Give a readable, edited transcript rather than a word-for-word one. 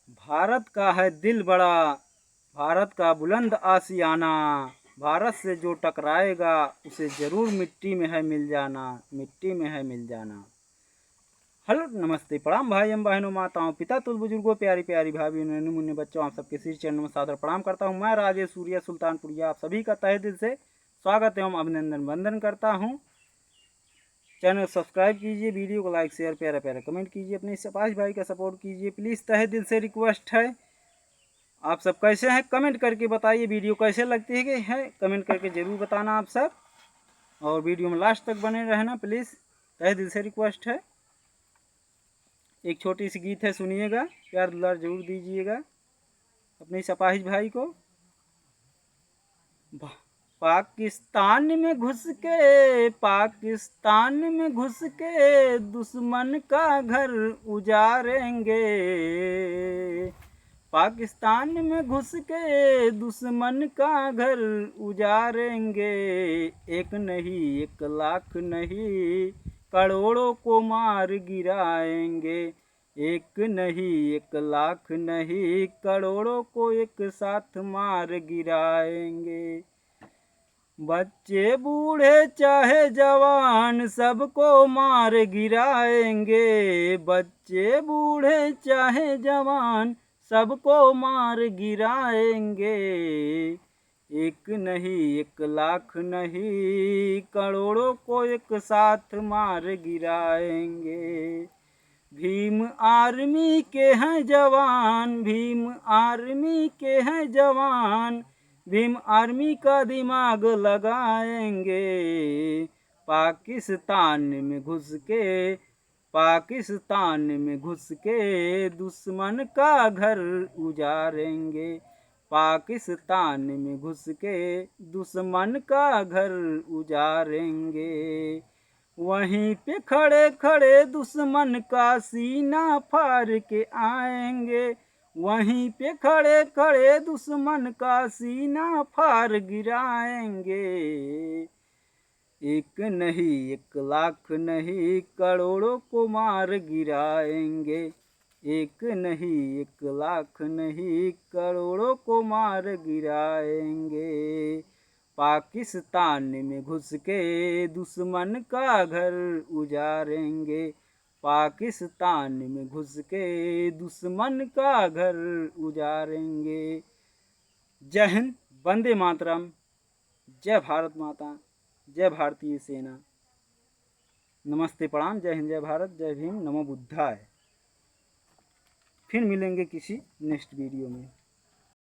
भारत का है दिल बड़ा, भारत का बुलंद आशियाना, भारत से जो टकराएगा उसे ज़रूर मिट्टी में है मिल जाना, मिट्टी में है मिल जाना। हेलो नमस्ते प्रणाम भाई एवं बहनों, माताओं, पिता तुल बुजुर्गों, प्यारी प्यारी भाभी, नन्हे मुन्ने बच्चों, आप सबके श्री चरणों में सादर प्रणाम करता हूँ। मैं राजेश सूर्या सुल्तानपुरिया आप सभी का तहे दिल से स्वागत एवं अभिनंदन वंदन करता हूँ। चैनल सब्सक्राइब कीजिए, वीडियो को लाइक शेयर प्यारा प्यारा कमेंट कीजिए, अपने सपाश भाई का सपोर्ट कीजिए प्लीज़, तहे दिल से रिक्वेस्ट है। आप सब कैसे हैं कमेंट करके बताइए, वीडियो कैसे लगती है कमेंट करके ज़रूर बताना आप सब, और वीडियो में लास्ट तक बने रहना प्लीज़, तहे दिल से रिक्वेस्ट है। एक छोटी सी गीत है, सुनिएगा, प्यार दुलार जरूर दीजिएगा अपने सपाहिज भाई को। पाकिस्तान में घुस के, पाकिस्तान में घुस के दुश्मन का घर उजाड़ेंगे, पाकिस्तान में घुस के दुश्मन का घर उजाड़ेंगे। एक नहीं एक लाख नहीं करोड़ों को मार गिराएंगे, एक नहीं एक लाख नहीं करोड़ों को एक साथ मार गिराएंगे। बच्चे बूढ़े चाहे जवान सबको मार गिराएंगे, बच्चे बूढ़े चाहे जवान सबको मार गिराएंगे। एक नहीं एक लाख नहीं करोड़ों को एक साथ मार गिराएंगे। भीम आर्मी के हैं जवान, भीम आर्मी के हैं जवान, भीम आर्मी का दिमाग लगाएंगे। पाकिस्तान में घुस के, पाकिस्तान में घुस के दुश्मन का घर उजाड़ेंगे, पाकिस्तान में घुस के दुश्मन का घर उजाड़ेंगे। वहीं पे खड़े खड़े दुश्मन का सीना फाड़ के आएंगे, वहीं पे खड़े खड़े दुश्मन का सीना फाड़ गिराएंगे। एक नहीं एक लाख नहीं करोड़ों को मार गिराएंगे, एक नहीं एक लाख नहीं करोड़ों को मार गिराएंगे। पाकिस्तान में घुस के दुश्मन का घर उजाड़ेंगे, पाकिस्तान में घुस के दुश्मन का घर उजाड़ेंगे। जय हिंद, वंदे मातरम, जय भारत माता, जय भारतीय सेना। नमस्ते प्रणाम, जय हिंद, जय भारत, जय भीम, नमो बुद्धाय। फिर मिलेंगे किसी नेक्स्ट वीडियो में।